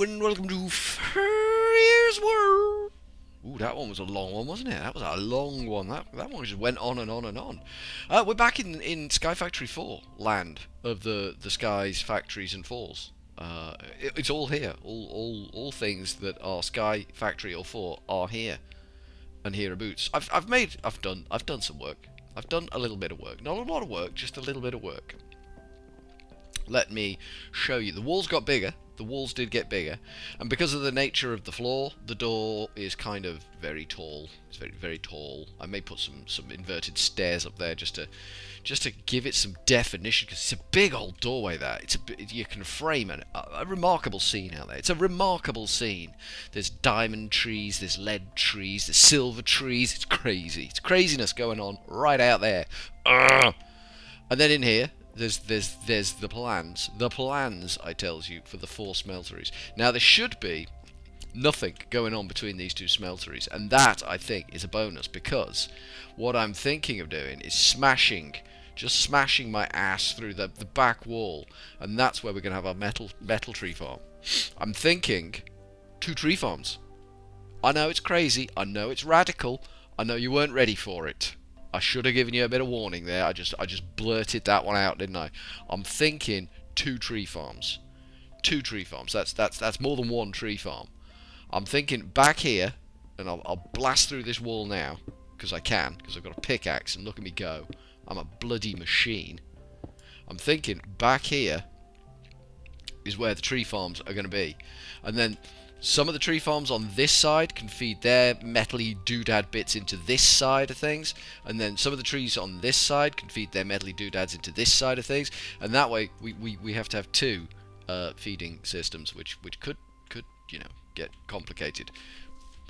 and welcome to Furryearsworld. Ooh, that one was a long one, wasn't it? That was a long one. That one just went on and on and on. We're back in Sky Factory 4 land of the skies, factories, and falls. It's all here. All things that are Sky Factory or 4 are here, and hereabouts. I've done some work. I've done a little bit of work. Not a lot of work, just a little bit of work. Let me show you. The walls got bigger. The walls did get bigger, and because of the nature of the floor, the door is kind of very tall. It's very tall. I may put some inverted stairs up there just to give it some definition, because it's a big old doorway there. You can frame a remarkable scene out there. It's a remarkable scene. There's diamond trees, there's lead trees, there's silver trees. It's crazy. It's craziness going on right out there. And then in here, there's the plans. The plans, I tells you, for the 4 smelteries. Now, there should be nothing going on between these 2 smelteries, and that, I think, is a bonus, because what I'm thinking of doing is just smashing my ass through the back wall, and that's where we're going to have our metal tree farm. I'm thinking 2 tree farms. I know it's crazy. I know it's radical. I know you weren't ready for it. I should have given you a bit of warning there. I just blurted that one out, didn't I? I'm thinking 2 tree farms. 2 tree farms. That's more than 1 tree farm. I'm thinking back here, and I'll blast through this wall now, because I can, because I've got a pickaxe, and look at me go. I'm a bloody machine. I'm thinking back here is where the tree farms are going to be. And then some of the tree farms on this side can feed their metally doodad bits into this side of things, and then some of the trees on this side can feed their metally doodads into this side of things, and that way we have to have 2 feeding systems, which could get complicated.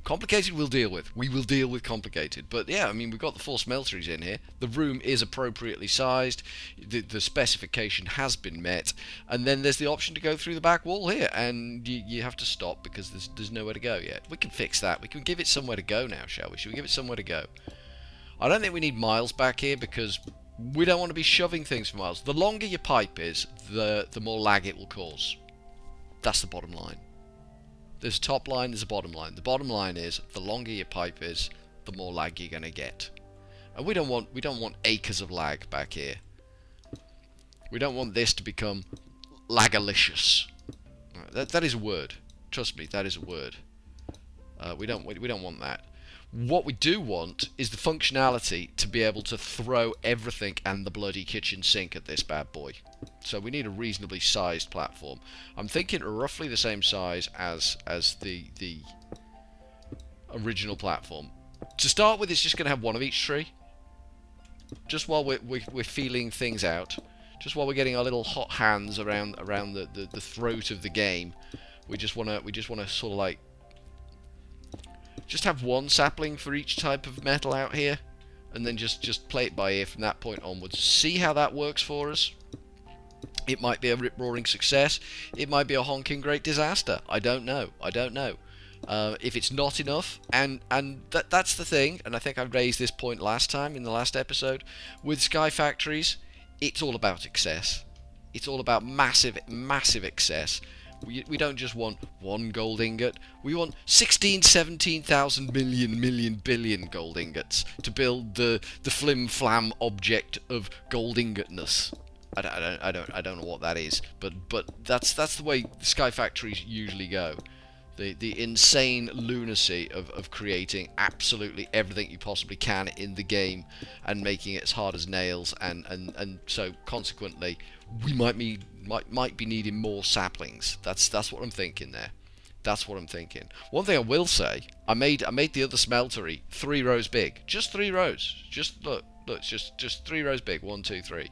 Complicated we'll deal with. We will deal with complicated. But yeah, I mean, we've got the 4 smelteries in here. The room is appropriately sized. The specification has been met. And then there's the option to go through the back wall here. And you have to stop because there's nowhere to go yet. We can fix that. We can give it somewhere to go now, shall we? Should we give it somewhere to go? I don't think we need miles back here because we don't want to be shoving things for miles. The longer your pipe is, the more lag it will cause. That's the bottom line. There's a top line, there's a bottom line. The bottom line is, the longer your pipe is, the more lag you're going to get. And we don't want acres of lag back here. We don't want this to become lagalicious. That is a word. Trust me, that is a word. We don't want that. What we do want is the functionality to be able to throw everything and the bloody kitchen sink at this bad boy. So we need a reasonably sized platform. I'm thinking roughly the same size as the original platform. To start with, it's just going to have 1 of each tree. Just while we're feeling things out. Just while we're getting our little hot hands around the throat of the game. We just wanna sort of like just have 1 sapling for each type of metal out here, and then just play it by ear from that point onwards. See how that works for us. It might be a rip-roaring success. It might be a honking great disaster. I don't know. If it's not enough, and that's the thing, and I think I raised this point last time in the last episode, with Sky Factories, it's all about excess. It's all about massive excess. We don't just want 1 gold ingot. We want 16, 17,000 million billion gold ingots to build the flim-flam object of gold ingotness. I don't know what that is, but that's the way Sky Factories usually go. The insane lunacy of creating absolutely everything you possibly can in the game and making it as hard as nails, and so consequently we might be needing more saplings. That's what I'm thinking there. That's what I'm thinking. One thing I will say, I made the other smeltery 3 rows big. Just 3 rows. Just look, it's just 3 rows big. 1, 2, 3.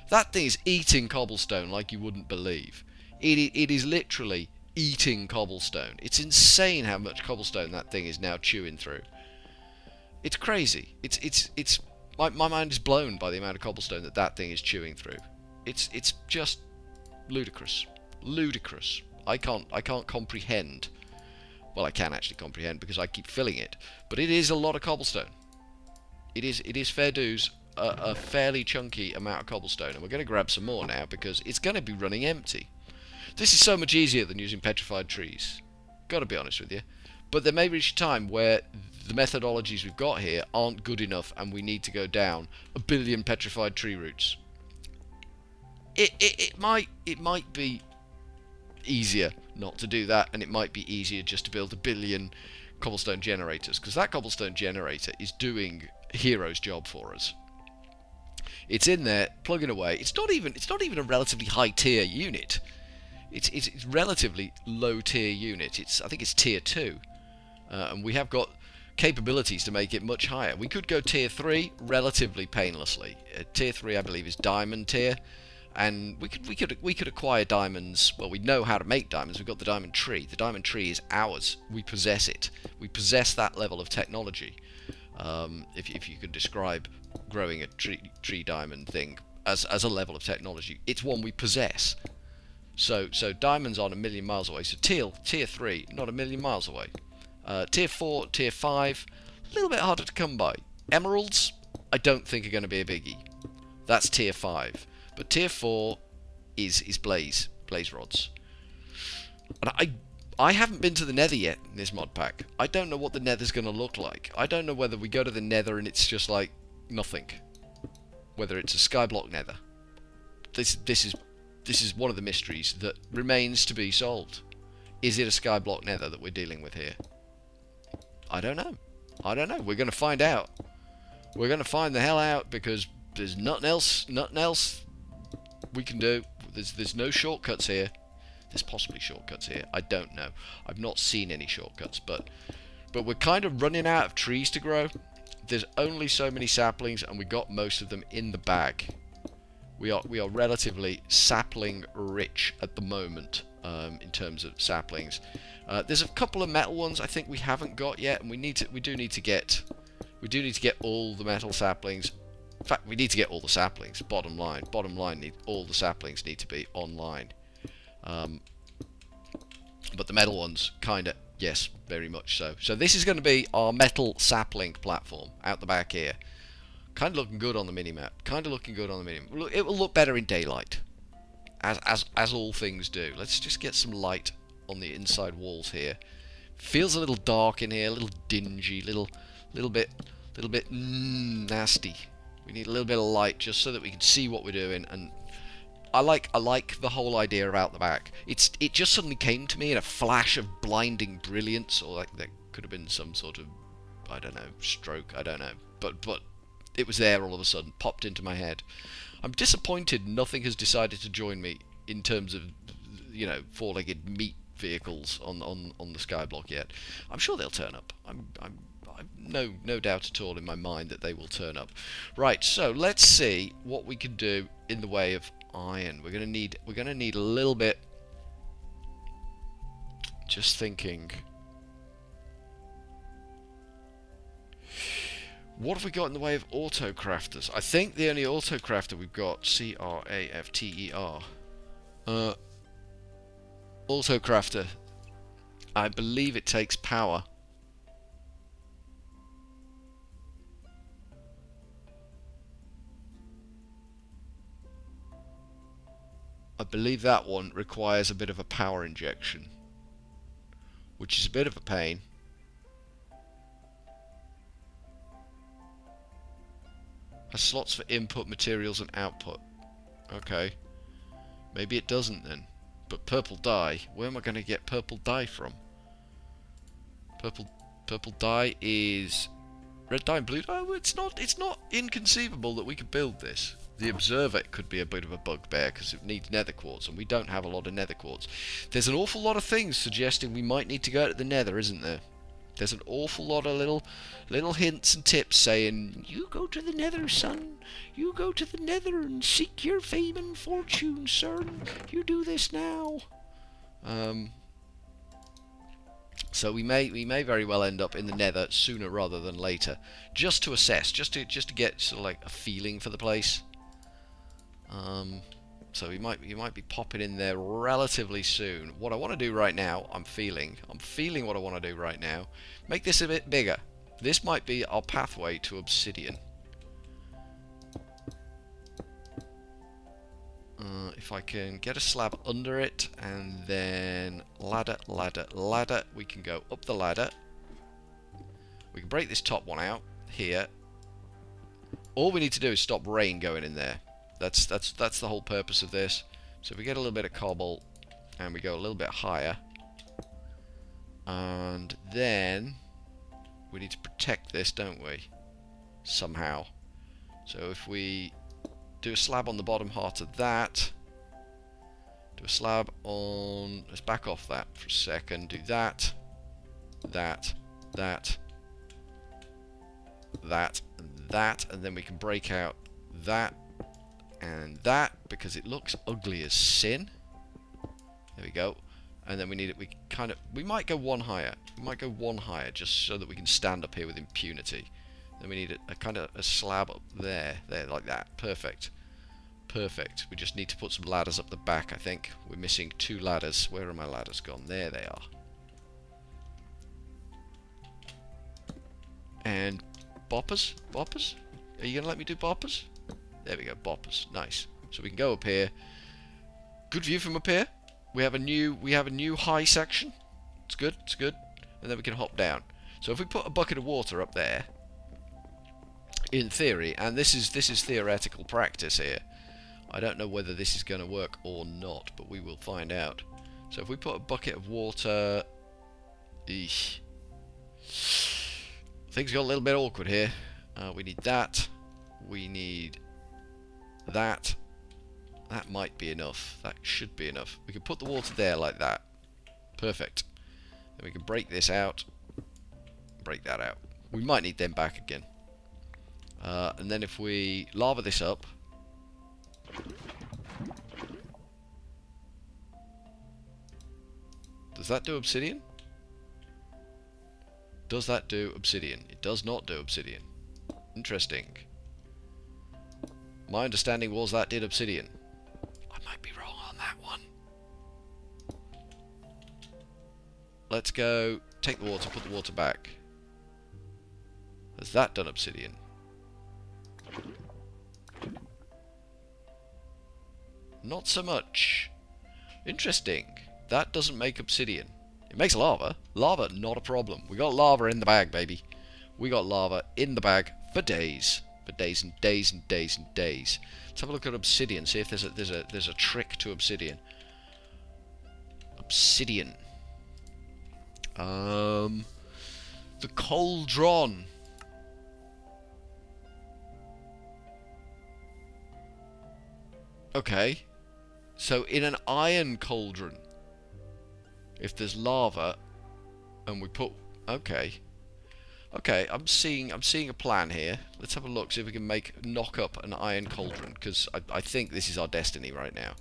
That thing is eating cobblestone like you wouldn't believe. It is literally eating cobblestone. It's insane how much cobblestone that thing is now chewing through. It's crazy. It's my mind is blown by the amount of cobblestone that thing is chewing through. It's just ludicrous. I can't comprehend. Well, I can actually comprehend because I keep filling it, but it is a lot of cobblestone. It is fair dues a fairly chunky amount of cobblestone, and we're going to grab some more now because it's going to be running empty. This is so much easier than using petrified trees. Gotta be honest with you. But there may reach a time where the methodologies we've got here aren't good enough and we need to go down a billion petrified tree roots. It might be easier not to do that, and it might be easier just to build a billion cobblestone generators, because that cobblestone generator is doing a hero's job for us. It's in there plugging away. It's not even a relatively high tier unit. It's relatively low tier unit. I think it's tier 2, and we have got capabilities to make it much higher. We could go tier 3 relatively painlessly. Tier 3, I believe, is diamond tier, and we could acquire diamonds. Well, we know how to make diamonds. We've got the diamond tree. The diamond tree is ours. We possess it. We possess that level of technology. If you could describe growing a tree diamond thing as a level of technology, it's one we possess. So diamonds aren't a million miles away. So tier 3, not a million miles away. Tier 4, tier 5, a little bit harder to come by. Emeralds, I don't think are going to be a biggie. That's tier 5. But tier 4 is blaze rods. And I haven't been to the Nether yet in this mod pack. I don't know what the Nether's going to look like. I don't know whether we go to the Nether and it's just like nothing. Whether it's a skyblock Nether. This is one of the mysteries that remains to be solved. Is it a skyblock Nether that we're dealing with here? I don't know. We're going to find out. We're going to find the hell out, because there's nothing else we can do. There's no shortcuts here. There's possibly shortcuts here. I don't know. I've not seen any shortcuts, but we're kind of running out of trees to grow. There's only so many saplings, and we got most of them in the bag. We are relatively sapling rich at the moment in terms of saplings. There's a couple of metal ones I think we haven't got yet, and we do need to get all the metal saplings. In fact, we need to get all the saplings. Bottom line, all the saplings need to be online. But the metal ones, kinda, yes, very much so. So this is going to be our metal sapling platform out the back here. Kind of looking good on the minimap. It will look better in daylight, as all things do. Let's just get some light on the inside walls here. Feels a little dark in here, a little dingy, little bit nasty. We need a little bit of light just so that we can see what we're doing. And I like the whole idea of out the back. It just suddenly came to me in a flash of blinding brilliance, or like there could have been some sort of, I don't know, stroke. I don't know, but it was there all of a sudden, popped into my head. I'm disappointed nothing has decided to join me in terms of, you know, four-legged meat vehicles on the skyblock yet. I'm sure they'll turn up. I've no doubt at all in my mind that they will turn up. Right, so let's see what we can do in the way of iron. We're gonna need a little bit. Just thinking. What have we got in the way of auto crafters? I think the only auto crafter we've got, crafter. Auto crafter. I believe it takes power. I believe that one requires a bit of a power injection, which is a bit of a pain. Has slots for input, materials and output. Okay. Maybe it doesn't then. But purple dye. Where am I going to get purple dye from? Purple dye is red dye and blue dye. Oh, it's not inconceivable that we could build this. The observer could be a bit of a bugbear because it needs nether quartz, and we don't have a lot of nether quartz. There's an awful lot of things suggesting we might need to go to the nether, isn't there? There's an awful lot of little hints and tips saying, you go to the nether, son. You go to the nether and seek your fame and fortune, son. You do this now. So we may very well end up in the nether sooner rather than later, just to assess, just to get sort of like a feeling for the place. So you might be popping in there relatively soon. What I want to do right now, I'm feeling what I want to do right now. Make this a bit bigger. This might be our pathway to Obsidian. If I can get a slab under it, and then ladder, ladder, ladder, we can go up the ladder. We can break this top one out here. All we need to do is stop rain going in there. That's the whole purpose of this. So if we get a little bit of cobble, and we go a little bit higher, and then we need to protect this, don't we? Somehow. So if we do a slab on the bottom part of that, do a slab on, let's back off that for a second, do that, that, that, that, and that, and then we can break out that and that, because it looks ugly as sin. There we go. And then we need it, we might go one higher. We might go one higher, just so that we can stand up here with impunity. Then we need a kind of a slab up there, like that. Perfect. Perfect. We just need to put some ladders up the back, I think. We're missing 2 ladders. Where are my ladders gone? There they are. And boppers? Boppers? Are you going to let me do boppers? There we go, boppers. Nice. So we can go up here. Good view from up here. We have a new high section. It's good, it's good. And then we can hop down. So if we put a bucket of water up there, in theory, and this is theoretical practice here. I don't know whether this is going to work or not, but we will find out. So if we put a bucket of water, eesh. Things got a little bit awkward here. We need that. We need that. That might be enough. That should be enough. We can put the water there like that. Perfect. Then we can break this out. Break that out. We might need them back again. And then if we lava this up, does that do obsidian? Does that do obsidian? It does not do obsidian. Interesting. My understanding was that did obsidian. I might be wrong on that one. Let's go take the water, put the water back. Has that done obsidian? Not so much. Interesting. That doesn't make obsidian. It makes lava. Lava, not a problem. We got lava in the bag, baby. We got lava in the bag for days. For days and days and days and days. Let's have a look at obsidian. See if there's a trick to obsidian. Obsidian. The cauldron. Okay. So in an iron cauldron, if there's lava, and we put, okay, I'm seeing a plan here. Let's have a look, see if we can knock up an iron cauldron, because I think this is our destiny right now.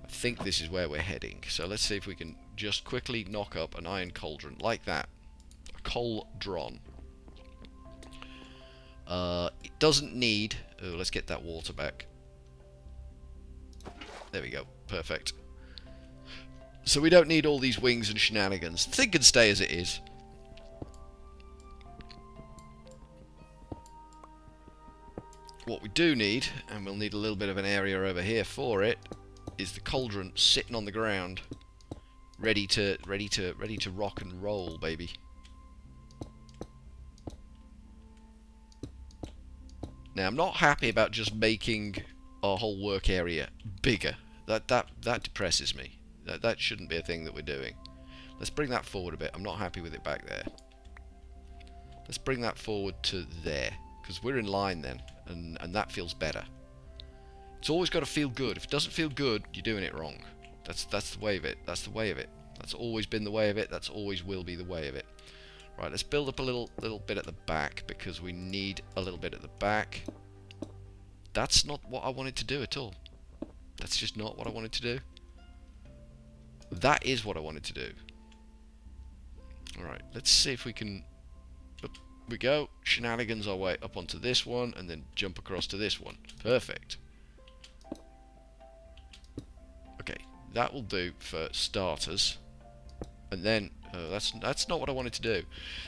I think this is where we're heading. So let's see if we can just quickly knock up an iron cauldron like that. A cauldron. It doesn't need. Oh, let's get that water back. There we go. Perfect. So we don't need all these wings and shenanigans. The thing can stay as it is. What we do need, and we'll need a little bit of an area over here for it, is the cauldron sitting on the ground, ready to rock and roll, baby. Now I'm not happy about just making our whole work area bigger. That depresses me. That shouldn't be a thing that we're doing. Let's bring that forward a bit. I'm not happy with it back there. Let's bring that forward to there, because we're in line then, and that feels better. It's always got to feel good. If it doesn't feel good, you're doing it wrong. That's the way of it. That's the way of it. That's always been the way of it. That's always will be the way of it. Right, let's build up a little bit at the back, because we need a little bit at the back. That's not what I wanted to do at all. That's just not what I wanted to do. That is what I wanted to do. Alright, let's see if we can... Up we go. Shenanigans our way up onto this one, and then jump across to this one. Perfect. Okay, that will do for starters. And then... that's not what I wanted to do.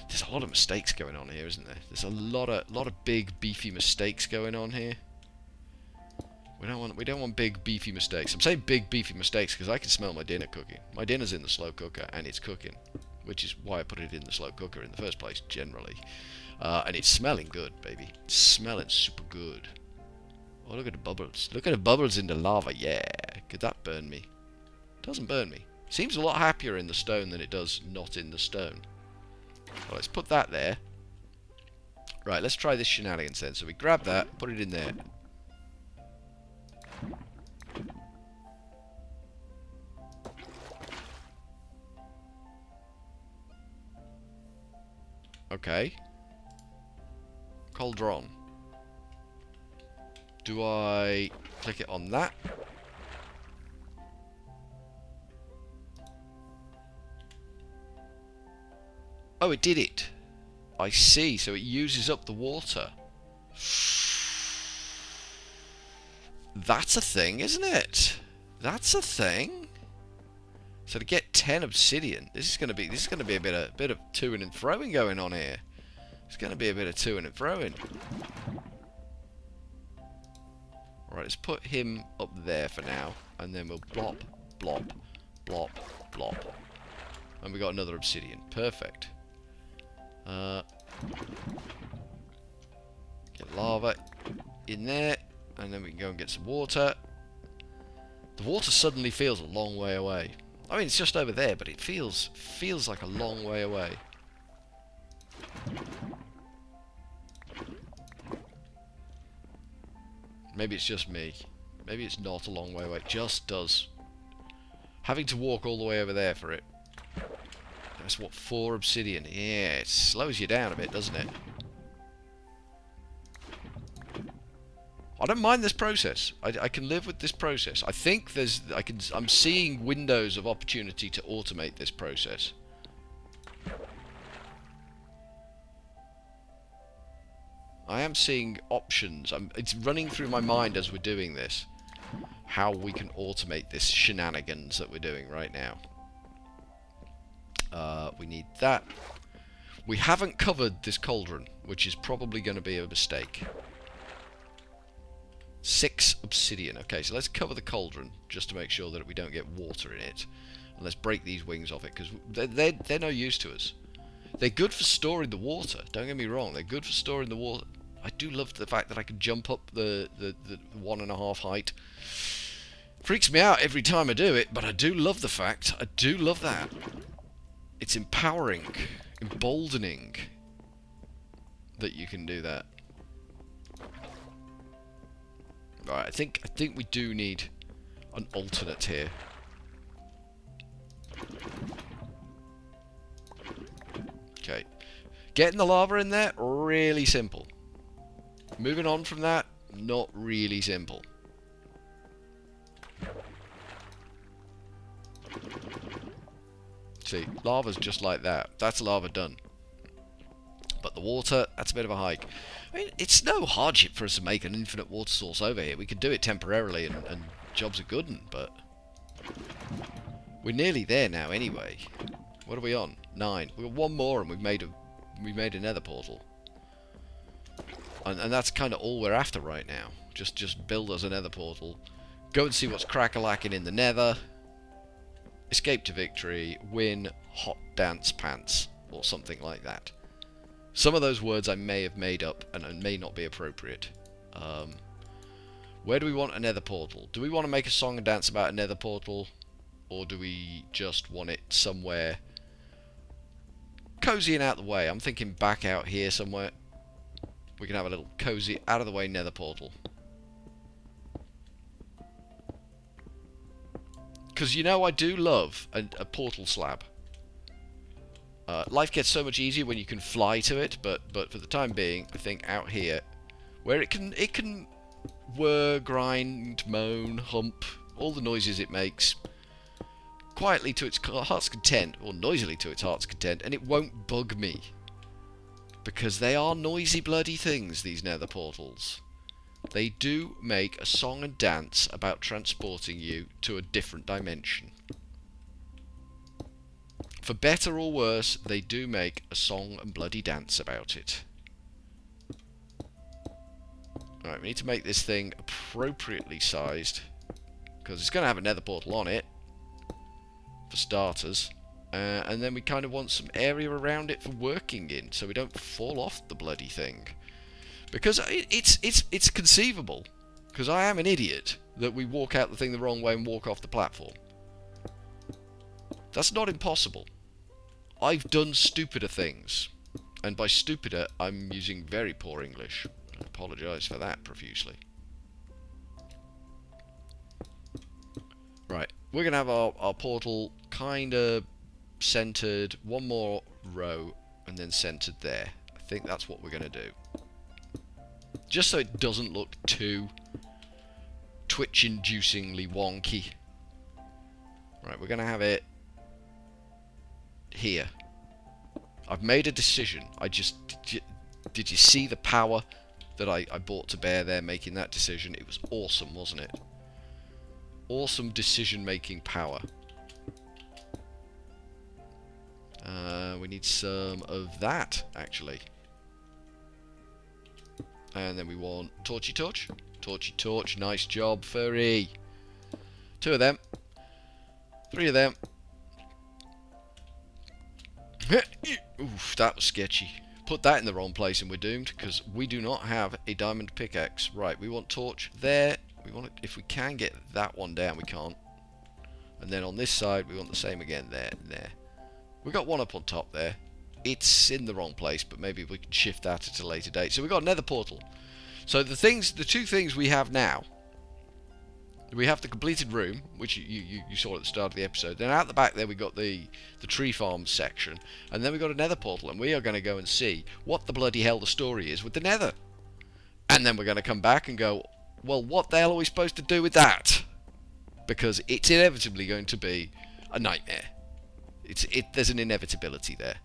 There's a lot of mistakes going on here, isn't there? There's a lot of big, beefy mistakes going on here. We don't want big beefy mistakes. I'm saying big beefy mistakes because I can smell my dinner cooking. My dinner's in the slow cooker and it's cooking, which is why I put it in the slow cooker in the first place, generally. And it's smelling good, baby. It's smelling super good. Oh, look at the bubbles. Look at the bubbles in the lava. Yeah. Could that burn me? It doesn't burn me. Seems a lot happier in the stone than it does not in the stone. Well, let's put that there. Right, let's try this shenanigans then. So we grab that, put it in there. Okay. Cauldron. Do I click it on that? Oh, it did it. I see. So it uses up the water. That's a thing, isn't it? That's a thing. So to get 10 obsidian, this is going to be a bit of to-ing and throwing going on here. It's going to be a bit of to-ing and throwing. Alright, let's put him up there for now, and then we'll blop, blop, blop, blop. And we got another obsidian. Perfect. Get lava in there, and then we can go and get some water. The water suddenly feels a long way away. I mean, it's just over there, but it feels like a long way away. Maybe it's just me. Maybe it's not a long way away. It just does. Having to walk all the way over there for it. That's what, 4 obsidian. Yeah, it slows you down a bit, doesn't it? I don't mind this process. I can live with this process. I think I'm seeing windows of opportunity to automate this process. I am seeing options. It's running through my mind as we're doing this. How we can automate this shenanigans that we're doing right now. We need that. We haven't covered this cauldron, which is probably going to be a mistake. 6 obsidian. Okay, so let's cover the cauldron just to make sure that we don't get water in it. And let's break these wings off it, because they're no use to us. They're good for storing the water. Don't get me wrong. They're good for storing the water. I do love the fact that I can jump up the 1.5 height. Freaks me out every time I do it, but I do love the fact. I do love that. It's empowering, emboldening that you can do that. Right, I think we do need an alternate here. Okay. Getting the lava in there, really simple. Moving on from that, not really simple. See, lava's just like that. That's lava done. But the water, that's a bit of a hike. I mean, it's no hardship for us to make an infinite water source over here. We could do it temporarily and jobs are good, but we're nearly there now anyway. What are we on? 9. We've got 1 more and we've made a nether portal. And that's kind of all we're after right now. Just build us a nether portal. Go and see what's crack-a-lacking in the nether. Escape to victory. Win. Hot dance pants. Or something like that. Some of those words I may have made up and may not be appropriate. Where do we want a nether portal? Do we want to make a song and dance about a nether portal? Or do we just want it somewhere cozy and out of the way? I'm thinking back out here somewhere. We can have a little cozy, out of the way nether portal. Because, you know, I do love a portal slab. Life gets so much easier when you can fly to it, but for the time being, I think out here, where it can whir, grind, moan, hump, all the noises it makes, quietly to its heart's content, or noisily to its heart's content, and it won't bug me. Because they are noisy bloody things, these nether portals. They do make a song and dance about transporting you to a different dimension. For better or worse, they do make a song and bloody dance about it. Alright, Right, we need to make this thing appropriately sized, because it's going to have a nether portal on it, for starters. And then we kind of want some area around it for working in, so we don't fall off the bloody thing. Because it's conceivable, because I am an idiot, that we walk out the thing the wrong way and walk off the platform. That's not impossible. I've done stupider things. And by stupider, I'm using very poor English. I apologise for that profusely. Right, we're going to have our portal kind of centred, one more row, and then centred there. I think that's what we're going to do. Just so it doesn't look too twitch-inducingly wonky. Right, we're going to have it here. I've made a decision. Did you see the power that I brought to bear there making that decision? It was awesome, wasn't it? Awesome decision-making power. We need some of that, actually. And then we want Torchy Torch. Torchy Torch, nice job, Furry. 2 of them. 3 of them. Oof, that was sketchy. Put that in the wrong place and we're doomed, because we do not have a diamond pickaxe. Right, we want torch there. We want it, if we can get that one down, we can't. And then on this side, we want the same again there and there. We've got one up on top there. It's in the wrong place, but maybe we can shift that at a later date. So we've got a nether portal. So the 2 things we have now, we have the completed room, which you saw at the start of the episode. Then out the back there we got the tree farm section, and then we got a nether portal, and we are going to go and see what the bloody hell the story is with the nether. And then we're going to come back and go, well, what the hell are we supposed to do with that? Because it's inevitably going to be a nightmare. There's an inevitability there.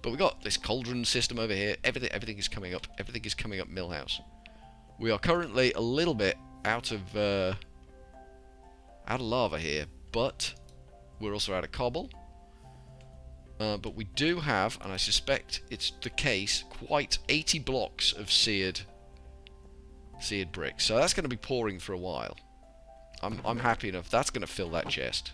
But we've got this cauldron system over here. Everything is coming up. Everything is coming up Millhouse. We are currently a little bit out of lava here, but we're also out of cobble. But we do have, and I suspect it's the case, quite 80 blocks of seared bricks. So that's going to be pouring for a while. I'm happy enough. That's going to fill that chest.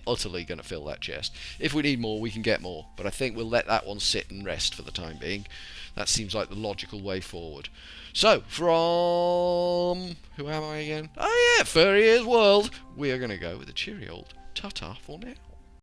Utterly going to fill that chest. If we need more, we can get more. But I think we'll let that one sit and rest for the time being. That seems like the logical way forward. So, from... who am I again? Oh yeah, Furryearsworld. We are going to go with a cheery old ta-ta for now.